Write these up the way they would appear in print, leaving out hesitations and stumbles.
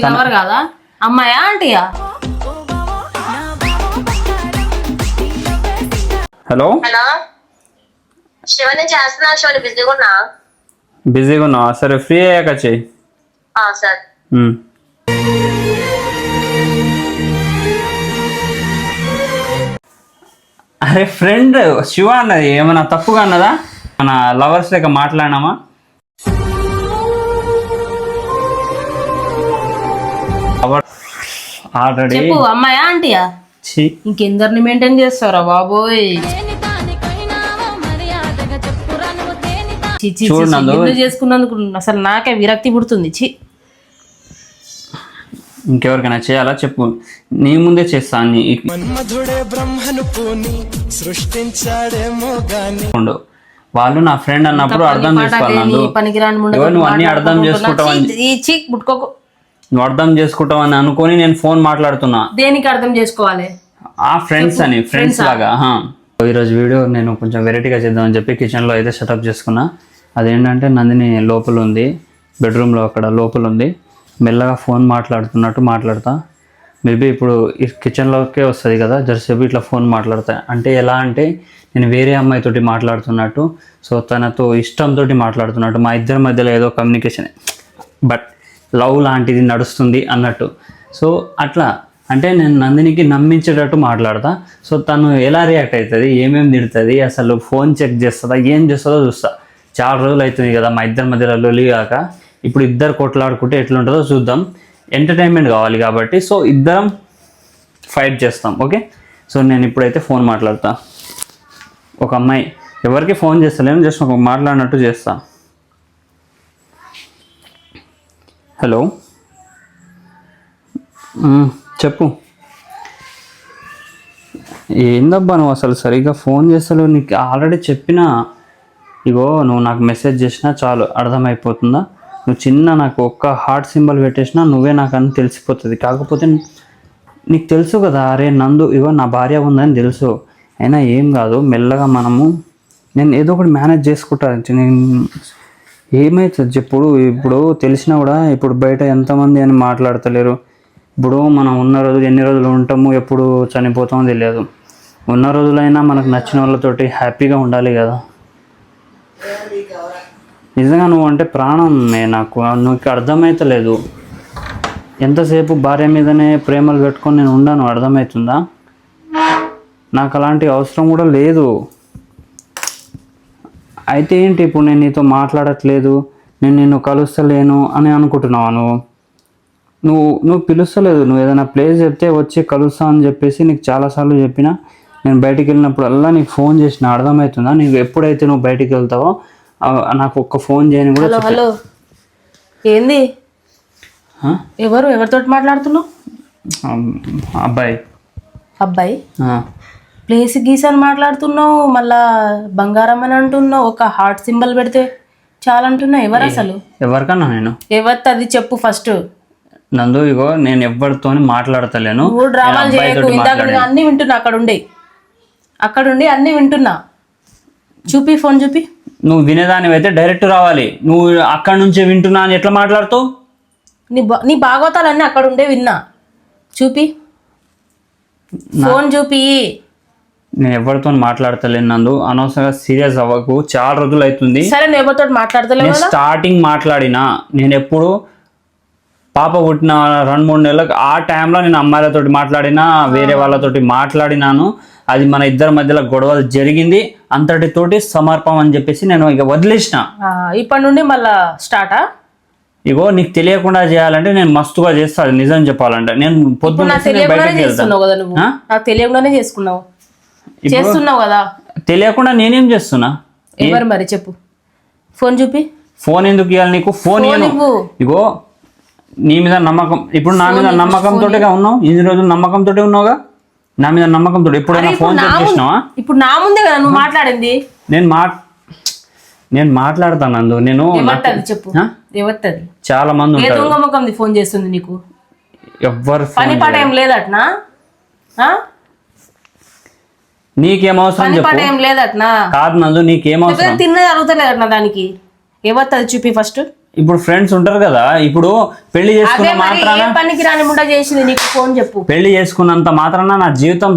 ఎవరు కాదా అమ్మాయా ఆంటీయా? హలో హలో శివని చేస్తున్నా. శివని బిజీగా ఉన్నావా? సరే ఫ్రీ అయ్యాక చెయ్యి. సార్ అరే ఫ్రెండ్ శివ అన్నది ఏమన్నా తప్పుగా అన్నదా? మన లవర్స్ లెక్క మాట్లాడినామా? ఆల్రెడీ చెప్పు అమ్మాయా ఆంటీయా? ఇంకెందరిని మెయింటైన్ చేస్తారా బాబోయ్? చేసుకున్నందుకు అసలు నాకే విరక్తి పుడుతుంది. చి ఇంకెవరికైనా చేయాలా చెప్పు, నీ ముందే చేస్తా అన్ని. వాళ్ళు నా ఫ్రెండ్ అన్నప్పుడు అర్థం చేసుకోవాలి. పనికిరాని నువ్వు అన్ని అర్థం చేసుకుంటావు, నువ్వు అర్థం చేసుకుంటావు అని అనుకొని నేను ఫోన్ మాట్లాడుతున్నా. దేనికి అర్థం చేసుకోవాలి? ఆ ఫ్రెండ్స్ అని, ఫ్రెండ్స్ లాగా. ఈరోజు వీడియో నేను కొంచెం వెరైటీగా చేద్దామని చెప్పి కిచెన్లో అయితే సెటప్ చేసుకున్నా. అదేంటంటే నందిని లోపల ఉంది, బెడ్రూమ్లో అక్కడ లోపల ఉంది. మెల్లగా ఫోన్ మాట్లాడుతున్నట్టు మాట్లాడతా. మేబీ ఇప్పుడు ఈ కిచెన్లోకే వస్తుంది కదా, జరసేపు ఇట్లా ఫోన్ మాట్లాడతా. అంటే ఎలా అంటే నేను వేరే అమ్మాయితోటి మాట్లాడుతున్నట్టు, సో తనతో ఇష్టంతో మాట్లాడుతున్నట్టు, మా ఇద్దరి మధ్యలో ఏదో కమ్యూనికేషన్ బట్ లవ్ లాంటిది నడుస్తుంది అన్నట్టు. సో అట్లా అంటే నేను నందినికి నమ్మించేటట్టు మాట్లాడతా. సో తను ఎలా రియాక్ట్ అవుతుంది, ఏమేమి తిడుతుంది, అసలు ఫోన్ చెక్ చేస్తుందా, ఏం చేస్తుందో చూస్తా. చాలా రోజులు అవుతుంది కదా మా ఇద్దరి మధ్యలో లొలి కాక. ఇప్పుడు ఇద్దరు కొట్లాడుకుంటే ఎట్లుంటుందో చూద్దాం. ఎంటర్టైన్మెంట్ కావాలి కాబట్టి సో ఇద్దరం ఫైట్ చేస్తాం. ఓకే, సో నేను ఇప్పుడైతే ఫోన్ మాట్లాడతా. ఒక అమ్మాయి, ఎవరికి ఫోన్ చేస్తలేను, జస్ట్ ఒక మాట్లాడినట్టు చేస్తా. హలో చెప్పు. ఏందబ్బా నువ్వు అసలు సరిగ్గా ఫోన్ చేస్తలేవు? నీకు ఆల్రెడీ చెప్పినా, ఇగో నువ్వు నాకు మెసేజ్ చేసినా చాలు అర్థమైపోతుందా? నువ్వు చిన్న నాకు ఒక్క హార్ట్ సింబల్ పెట్టేసినా నువ్వే నాకు అని తెలిసిపోతుంది. కాకపోతే నీకు తెలుసు కదా, అరే నందు ఇగో నా భార్య ఉందని తెలుసు. అయినా ఏం కాదు, మెల్లగా నేను ఏదో ఒకటి మేనేజ్ చేసుకుంటాను. నేను ఏమవుతుంది చెప్పుడు? ఇప్పుడు తెలిసినా కూడా ఇప్పుడు బయట ఎంతమంది అని మాట్లాడతలేరు. ఇప్పుడు మనం ఉన్న రోజులు ఎన్ని రోజులు ఉంటాము, ఎప్పుడు చనిపోతామో తెలియదు. ఉన్న రోజులైనా మనకు నచ్చిన వాళ్ళతోటి హ్యాపీగా ఉండాలి కదా. నిజంగా నువ్వు అంటే ప్రాణం నాకు, నువ్వు అర్థమవుతలేదు. ఎంతసేపు భార్య మీదనే ప్రేమలు పెట్టుకొని నేను ఉండను, అర్థమవుతుందా? నాకు అలాంటి అవసరం కూడా లేదు. అయితే ఏంటి ఇప్పుడు నేను నీతో మాట్లాడట్లేదు, నేను నిన్ను కలుస్తలేను అని అనుకుంటున్నావా? నువ్వు పిలుస్తలేదు. నువ్వు ఏదైనా ప్లేస్ చెప్తే వచ్చి కలుస్తా అని చెప్పేసి నీకు చాలాసార్లు చెప్పినా. నేను బయటికి వెళ్ళినప్పుడల్లా నీకు ఫోన్ చేసిన, అర్థమవుతుందా? నీకు ఎప్పుడైతే నువ్వు బయటికి వెళ్తావో నాకు ఒక్క ఫోన్ చేయని కూడా. హలో ఏంది? ఎవరితో మాట్లాడుతున్నావు? అబ్బాయి ప్లేస్ గీసని మాట్లాడుతున్నావు, మళ్ళా బంగారం అని అంటున్నావు, ఒక హార్ట్ సింబల్ పెడితే చాలా అంటున్నావు. ఎవరు అసలు? ఎవరికన్నా నేను ఎవరితో అది చెప్పు ఫస్ట్. నందు ఇగో నేను ఎవరితో మాట్లాడతలేను. డ్రామాలు చేయకు. ఇందాక అన్ని వింటున్నా, అక్కడుండి అన్ని వింటున్నా. చూపి, ఫోన్ చూపి. నువ్వు వినేదానివి అయితే డైరెక్ట్ రావాలి. నువ్వు అక్కడ నుంచే వింటున్నా అని ఎట్లా మాట్లాడుతావు? నీ భాగవతాలన్నీ అక్కడ ఉండే విన్నా. చూపి, ఫోన్ చూపి. నేను ఎవరితో మాట్లాడతలేను నందు, అనవసరంగా సీరియస్ అవ్వకు. చాలా రోజులు అవుతుంది. సరే నువ్వు ఎవరితో మాట్లాడతలేవు? స్టార్టింగ్ మాట్లాడినా నేను ఎప్పుడు పాప పుట్టిన 2-3 నెలలకు ఆ టైంలో నేను అమ్మాయిలతో మాట్లాడినా, వేరే వాళ్ళతోటి మాట్లాడినాను. అది మన ఇద్దరి మధ్యలో గొడవ జరిగింది, అంతటితోటి సమర్పం అని చెప్పేసి నేను ఇక వదిలేసిన. ఇప్పటి నుండి మళ్ళా స్టార్టా? ఇగో నీకు తెలియకుండా చేయాలంటే నేను మస్తుగా చేస్తాను. నిజం చెప్పాలంటే నేను పొద్దున్న తెలియకుండానే చేస్తున్నావు కదా. తెలియకుండా నేనేం చేస్తున్నా? ఎవరు మరి చెప్పు. ఫోన్ చూపి. ఫోన్ ఎందుకు ఇవ్వాలి నీకు? ఫోన్ ఇగో నీ మీద నమ్మకం, ఇప్పుడు నా మీద నమ్మకంతో ఉన్నావు. ఇన్ని రోజులు నమ్మకంతో ఉన్నావుగా, నా మీద నమ్మకంతో. ఎప్పుడైనా ఫోన్ చేసినావా? ఇప్పుడు నా ముందే కదా నువ్వు మాట్లాడింది. నేను మాట్లాడతాను అందు. నేను చెప్పు, ఎవరిది? చాలా మంది ఉంటారు. ఫోన్ చేస్తుంది నీకు. ఎవ్వరు పని పాట ఏం లేదట్నా? నీకేం అవసరం చెప్పు. ఏం లేదట్నా? కాదు నందు, నీకేం అవసరం? తిన్నది అడుగుతలేదట్నా? దానికి ఎవరిది చూపి ఫస్ట్. ఇప్పుడు ఫ్రెండ్స్ ఉంటారు కదా, ఇప్పుడు పెళ్లి అదే చేసుకున్న మరి మాత్రాన ఏ పనికి రాని ముండ చేసింది నీకు ఫోన్ చెప్పు. పెళ్లి చేసుకున్నంత మాత్రాన నా జీవితం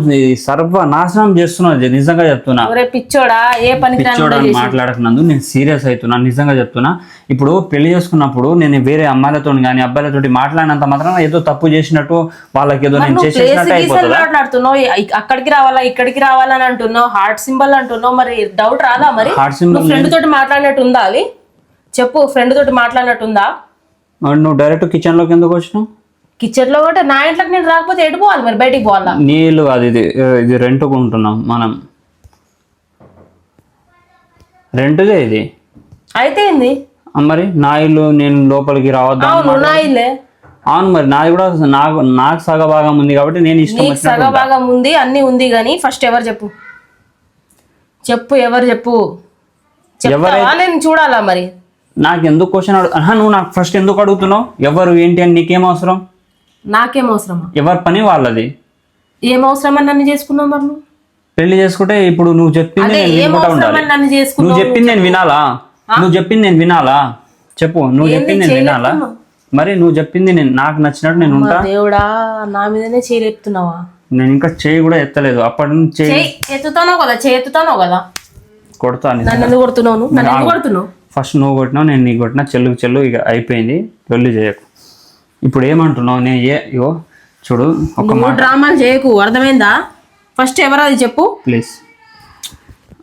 సర్వనాశనం చేస్తున్నది, నిజంగా చెప్తున్నా. ఒరే పిచ్చోడా, ఏ పనికి రాని ముండ పిచ్చోడని చేసింది. మాట్లాడకున్నందు నేను సీరియస్ అవుతున్నా, నిజంగా చెప్తున్నా. ఇప్పుడు పెళ్లి చేసుకున్నప్పుడు నేను వేరే అమ్మాయిలతో కానీ అబ్బాయిలతో మాట్లాడినంత మాత్రం ఏదో తప్పు చేసినట్టు వాళ్ళకి ఏదో నేను ప్లేస్ చేసేసినట్టు గీసలు అయిపోతుందా? మాట్లాడుతున్నావు, అక్కడికి రావాలా ఇక్కడికి రావాలని అంటున్నావు, హార్ట్ సింబల్ అంటున్నావు. మరి డౌట్ రాదా? మరి హార్ట్ సింబల్ ఫ్రెండ్ తోటి మాట్లాడినట్టు ఉందా? అది చెప్పు, ఫ్రెండ్ తోటి మాట్లాడినట్టు ఉందా? నువ్వు డైరెక్ట్ కిచెన్ లోకి ఎందుకు వచ్చినావు? కిచెన్ లో అంటే నా ఇంట్లోకి నేను రాకపోతే ఎటు పోవాలి మరి? బయటికి పోవాలా? నీళ్ళు అది ఇది రెంట్కు ఉంటున్నాం మనం, రెంట్దే ఇది అయితే ఏంది మరి. నా ఇల్లు నేను లోపలికి రావద్దా? అవును నా ఇల్లే. అవును మరి, నాది కూడా నాకు సగభాగం ఉంది కాబట్టి నేను ఇష్టం నీకు సగ భాగం ఉంది, అన్ని ఉంది, కానీ ఫస్ట్ ఎవరు చెప్పు, చెప్పు ఎవరు చెప్పు. చెప్తావా? నేను చూడాలా మరి? నాకు ఎందుకు క్వశ్చన్ నువ్వు నాకు ఫస్ట్ ఎందుకు అడుగుతున్నావు? ఎవరు ఏంటి అని నీకేం అవసరం? నాకేం అవసరమా? ఎవరి పని వాళ్ళది. ఏం అవసరం అని నన్ను చేసుకున్నావు మరి? నువ్వు పెళ్లి చేసుకుంటే ఇప్పుడు నువ్వు చెప్పింది అదే నేను ఏం వినుకుంటా అవసరం ఉండాలి. అని నన్ను నువ్వు చేసుకున్నావు? చెప్పింది నేను వినాలా? నువ్వు చెప్పింది నేను వినాలా? చెప్పు, నువ్వు చెప్పింది నేను వినాలా? మరి నువ్వు చెప్పింది నాకు నచ్చినట్టు నేను ఉంటా. దేవుడా, నా మీదనే చేయలేపుతున్నావా? నేను ఇంకా చేయి కూడా ఎత్తలేదు, అప్పటి నుంచి చేయి ఎత్తుతానో కదా, ఎత్తుతానో కదా. కొడతా. నన్ను ఎందుకు కొడుతున్నావు? నన్ను ఎందుకు కొడుతున్నావు? ఫస్ట్ నువ్వు కొట్టినావు, నేను నీకు కొట్టినా, చెల్లు ఇక అయిపోయింది, పెళ్లి చేయకు. ఇప్పుడు ఏమంటున్నావు? నేను ఇగో చూడు, ఒక నువ్వు డ్రామాలు చేయకు, అర్థమైందా? ఫస్ట్ ఎవరు అది చెప్పు. ప్లీజ్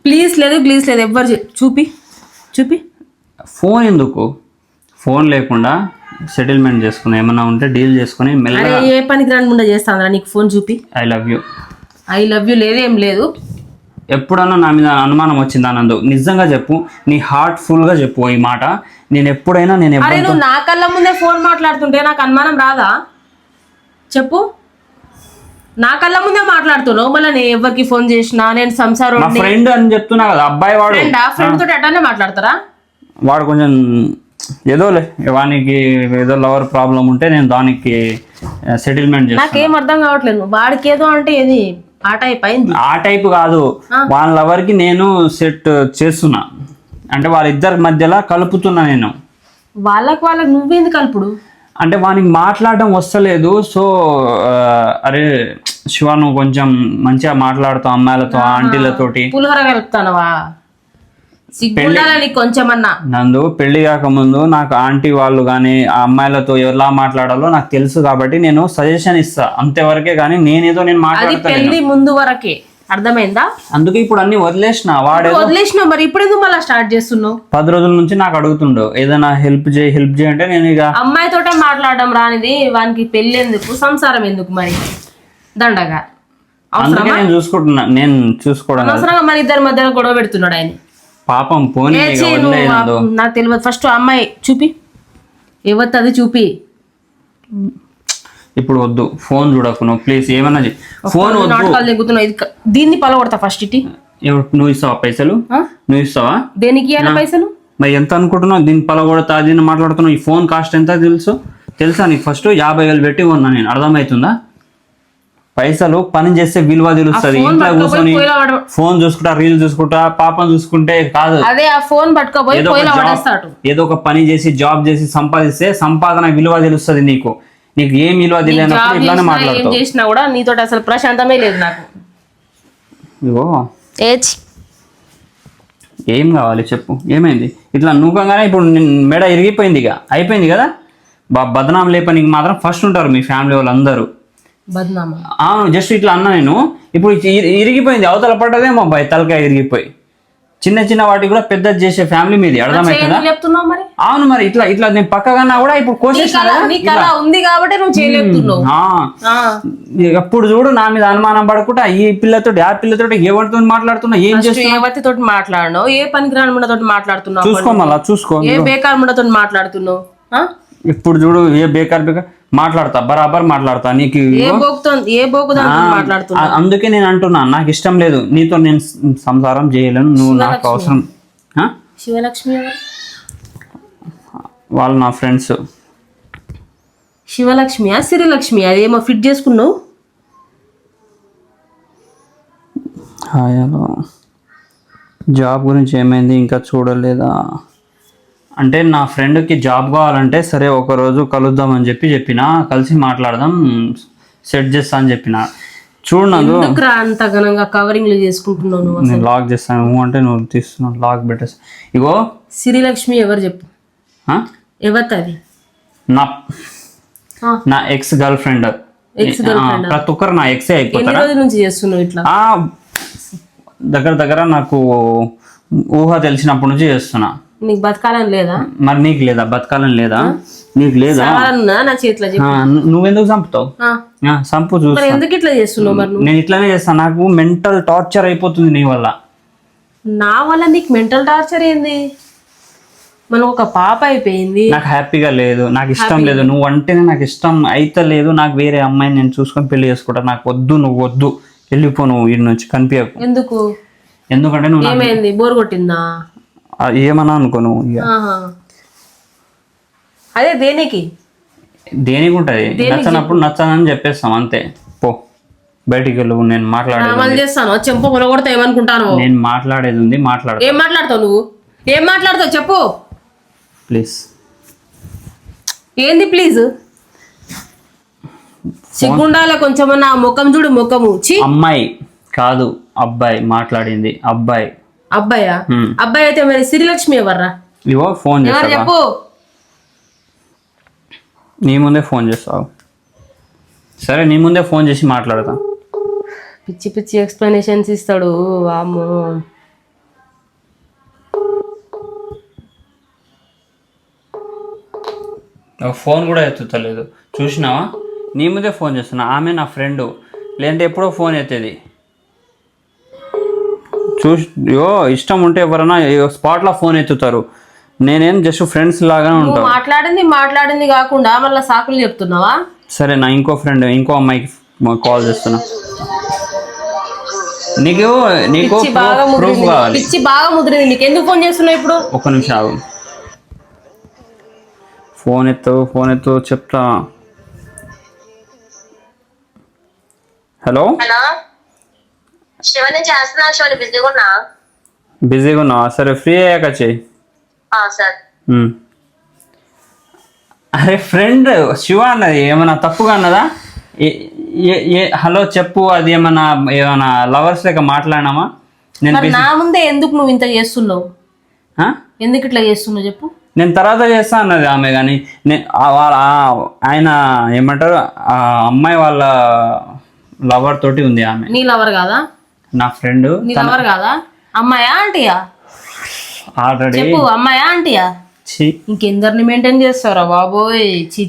ప్లీజ్ లేదు ఎవ్వరు చూపి. ఫోన్ ఎందుకు? ఫోన్ లేకుండా సెటిల్మెంట్ చేసుకుని ఏమన్నా ఉంటే డీల్ చేసుకుని మెల్లగా. ఏ పనికి రాకుండా చేస్తాను నీకు ఫోన్ చూపి. ఐ లవ్ యూ లేదేం లేదు. ఎప్పుడన్నా నా మీద అనుమానం వచ్చిందా నందు? నిజంగా చెప్పు, నీ హార్ట్ ఫుల్గా చెప్పు ఈ మాట. నేను ఎప్పుడైనా అరే నువ్వు నా కళ్ళ ముందే ఫోన్ మాట్లాడుతుంటే నాకు అనుమానం రాదా? చెప్పు. నా కళ్ళ ముందే మాట్లాడుతున్నావు, మళ్ళీ నేను ఎవరికి ఫోన్ చేసినా నేను సంసారం ఫ్రెండ్ అని చెప్తున్నా కదా, అబ్బాయి వాడు. ఫ్రెండ్ తోటి అట్లానే మాట్లాడతారా? వాడు కొంచెం ఏదోలే, వానికి ఏదో లవర్ ప్రాబ్లం ఉంటే నేను దానికి సెటిల్మెంట్ చేస్తాను. నాకేం అర్థం కావట్లేదు. వాడికి ఏదో అంటే ఏది ఆ టైప్ అయింది? ఆ టైప్ కాదు, వాళ్ళ లవర్కి నేను సెట్ చేస్తున్నా, అంటే వాళ్ళిద్దరి మధ్యలో కలుపుతున్నా నేను. వాళ్ళకి నువ్వేంది కలుపుడు? అంటే వానికి మాట్లాడడం వస్తలేదు. సో అరే శివ, నువ్వు కొంచెం మంచిగా మాట్లాడుతావు అమ్మాయిలతో, ఆంటీలతోటి. పులిహోర కలుపుతానవా? సిగ్గుండాలని కొంచెమన్నా. నందు, పెళ్లి కాకముందు నాకు ఆంటీ వాళ్ళు కానీ ఆ అమ్మాయిలతో ఎలా మాట్లాడాలో నాకు తెలుసు కాబట్టి నేను సజెషన్ ఇస్తా, అంతేవరకే. కానీ నేనేదో నేను మాట్లాడతాను పెళ్లి ముందు వరకే, అర్థమైందా? అందుకే ఇప్పుడు అన్ని వదిలేసిన. వదిలేసినావు, మరి ఇప్పుడు ఎందుకు మళ్ళీ స్టార్ట్ చేస్తున్నావు? 10 రోజుల నుంచి నాకు అడుగుతుండు ఏదైనా హెల్ప్ చేయి అంటే నేను ఇక అమ్మాయితోటే మాట్లాడడం రానిది వానికి పెళ్లి ఎందుకు, సంసారం ఎందుకు మరి? దండగా అందుకే నేను చూసుకుంటున్నా, నేను చూసుకోవడం. అనవసరంగా మన ఇద్దరి మధ్యలో గొడవ పెడుతున్నాడు ఆయన. పాపం పోనీ, నాకు తెలియదు. ఫస్ట్ అమ్మాయి చూపి, ఎవరు అది చూపి. ఇప్పుడు వద్దు, ఫోన్ చూడకు నువ్వు ప్లీజ్. ఏమన్నా ఫోన్ నాటకాలు దిగుతున్నావు. దీన్ని పలగొడతా ఫస్ట్ ఇటీ. నువ్వు ఇస్తావా పైసలు? నువ్వు ఇస్తావా? దేనికి ఇవ్వాలి పైసలు? మరి ఎంత అనుకుంటున్నావు? దీన్ని పలగొడతా, దీన్ని మాట్లాడుతున్నావు. ఈ ఫోన్ కాస్ట్ ఎంత తెలుసా నీకు? ఫస్ట్ 50,000 పెట్టి కొన్నా నేను, అర్థమవుతుందా? పైసలు పని చేస్తే విలువ తెలుస్తుంది. ఇంట్లో కూర్చొని ఫోన్ చూసుకుంటా, రీల్ చూసుకుంటా, పాపం చూసుకుంటే కాదు. అదే ఆ ఫోన్ పట్టుకోపోయి ఏదో ఒక పని చేసి జాబ్ చేసి సంపాదిస్తే సంపాదన విలువ తెలుస్తుంది నీకు. నీకు ఏం విలువ తెలియనప్పుడు ఇట్లానే మాట్లాడతావు. ఏం చేసినా కూడా నీతో అసలు ప్రశాంతమే లేదు నాకు. ఇగో ఏం కావాలి చెప్పు, ఏమైంది? ఇట్లా నూకంగానే ఇప్పుడు మెడ ఇరిగిపోయింది, ఇక అయిపోయింది కదా. బదనాం లేపనికి మాత్రం ఫస్ట్ ఉంటారు మీ ఫ్యామిలీ వాళ్ళందరూ. అవును, జస్ట్ ఇట్లా అన్నా నేను. ఇప్పుడు ఇరిగిపోయింది, అవతల పడ్డదేమో అబ్బాయి తలకాయ ఇరిగిపోయి. చిన్న వాటికి కూడా పెద్ద చేసే ఫ్యామిలీ మీది, అర్థమవుతుందా? అవును, మరి ఇట్లా నేను పక్కకన్నా కూడా ఇప్పుడు ఉంది కాబట్టి నువ్వు చేయలేపుతున్నావు. ఎప్పుడు చూడు నా మీద అనుమానం పడకుండా ఈ పిల్లతోటి ఆ పిల్లతోటి ఎవరితో మాట్లాడుతున్నా, ఏం చేస్తున్నావు? తోటి మాట్లాడినావు, ఏ పనికిరాని ముండతోటి మాట్లాడుతున్నావు? చూసుకో, మళ్ళా చూసుకో. ఏ బేకార్ ముండతో మాట్లాడుతున్నావు? ఇప్పుడు చూడు, ఏ బేకార్ మాట్లాడతా, బరాబర్ మాట్లాడతా. నీకు అందుకే నేను అంటున్నా, నాకు ఇష్టం లేదు నీతో నేను సంసారం చేయలేను, నువ్వు నాకు అవసరం. శివలక్ష్మి వాళ్ళు నా ఫ్రెండ్స్. శివలక్ష్మియా సిరిలక్ష్మి? అదేమో ఫిట్ చేసుకున్నావు. జాబ్ గురించి ఏమైంది ఇంకా చూడలేదా? అంటే నా ఫ్రెండ్కి జాబ్ కావాలంటే సరే ఒక రోజు కలుద్దాం అని చెప్పిన కలిసి మాట్లాడదాం సెట్ చేస్తా అని చెప్పిన. చూడు నందు, ఎందుకురా అంత ఘనంగా కవరింగ్లు చేసుకుంటున్నావు నువ్వు? నేను లాక్ చేస్తాను నువ్వు అంటే నువ్వు తీస్తున్నావు లాక్ పెట్టేసి. ఇగో సిరిలక్ష్మి ఎవరు చెప్పు, ఆ? ఎవరిది? నా ఎక్స్ గర్ల్ ఫ్రెండ్. ప్రతి ఒక్కరు నా ఎక్సే ఎన్ని అయిపోతారా? రోజుల నుంచి చేస్తున్నావు ఇట్లా? దగ్గర నాకు ఊహ తెలిసినప్పటి నుంచి చేస్తున్నా. నీకు బతకాలని లేదా? మరి నీకు లేదా బతకాలని లేదా? నీకు లేదా? చావాలన్నా నా చేతిలో చెప్పు. నువ్వెందుకు చంపుతావు? చంపు చూస్తా. మరి ఎందుకు ఇట్లా చేస్తున్నావు? మరి నేను ఇట్లానే చేస్తాను. నాకు మెంటల్ టార్చర్ అయిపోతుంది నీ వల్ల. నా వల్ల నీకు మెంటల్ టార్చర్ ఏంది? మనం ఒక పాప అయిపోయింది. నాకు హ్యాపీగా లేదు, నాకు ఇష్టం లేదు. నువ్వు అంటేనే నాకు ఇష్టం అయితే లేదు. నాకు వేరే అమ్మాయిని నేను చూసుకొని పెళ్లి చేసుకుంటా. నాకు వద్దు, నువ్వు వద్దు, వెళ్ళిపో నువ్వు వీడి నుంచి కనిపించకు. ఎందుకు? ఎందుకంటే నువ్వు ఏమైంది? బోర్ కొట్టిందా? ఏమన్నా అనుకో నువ్వు. అదే దేనికి దేనికి ఉంటది? నచ్చనప్పుడు నచ్చనని చెప్పేస్తాం అంతే. పో బయటికి వెళ్ళు. నేను మాట్లాడేది చేస్తాను. చెంప కొనగొడతా ఏమనుకుంటాను? నేను మాట్లాడేది ఉంది, మాట్లాడు. ఏం మాట్లాడతావు నువ్వు? ఏం మాట్లాడతావు చెప్పు ప్లీజ్. ఏంది ప్లీజ్? సిగ్గుండాల కొంచెం. నా ముఖం చూడు, ముఖము. అమ్మాయి కాదు అబ్బాయి మాట్లాడింది. అబ్బాయి. అబ్బాయా? అబ్బాయి అయితే మరి సిరిలక్ష్మి ఎవర్రా? ఇవో ఫోన్ ఎవరు చేస్తా, చెప్పు. నీ ముందే ఫోన్ చేస్తావు. సరే నీ ముందే ఫోన్ చేసి మాట్లాడతా. పిచ్చి పిచ్చి ఎక్స్ప్లెనేషన్స్ ఇస్తాడు. వామ్మో. ఫోన్ కూడా ఎత్తుతలేదు చూసినావా? నీ ముందే ఫోన్ చేస్తున్నా. ఆమె నా ఫ్రెండ్, లేదంటే ఎప్పుడో ఫోన్ ఎత్తేది. ఇష్టం ఉంటే ఎవరైనా స్పాట్లో ఫోన్ ఎత్తుతారు. నేనేం జస్ట్ ఫ్రెండ్స్ లాగానే ఉంటాను. మాట్లాడింది కాకుండా మళ్ళీ సాకులు చెప్తున్నావా? సరే నా ఇంకో ఫ్రెండ్ ఇంకో అమ్మాయికి కాల్ చేస్తున్నా. నీకు ప్రూఫ్ కావాలి. పిచ్చి బాగా ముదిరింది. నీకు ఎందుకు ఫోన్ చేస్తున్నావు ఇప్పుడు? ఒక్క నిమిషం ఆగు. ఫోన్ ఎత్తు చెప్తా. హలో హలో శివని చేస్తున్నా. శివని బిజీగా ఉన్నా. బిజీగా ఉన్నావా? సరే ఫ్రీ అయ్యాక చెయ్యి. సార్. అరే ఫ్రెండ్ శివ అన్నది ఏమన్నా తప్పుగా అన్నదా? హలో చెప్పు. అది ఏమన్నా లవర్స్ లెక్క మాట్లాడినామా? నేను నా ముందే ఎందుకు నువ్వు ఇంత చేస్తున్నావు? ఎందుకు ఇట్లా చేస్తున్నావు చెప్పు. నేను తర్వాత చేస్తా అన్నది ఆమె. కానీ ఆయన ఏమంటారు, ఆ అమ్మాయి వాళ్ళ లవర్ తోటి ఉంది ఆమె. నీ లవర్ కాదా? నా ఫ్రెండ్. నీ లవర్ కాదా? అమ్మాయా ఆంటీయా? ఆల్రెడీ చెప్పు, అమ్మాయా ఆంటీయా? ఇంకెందరిని మెయింటైన్ చేస్తారా బాబోయ్? చీ.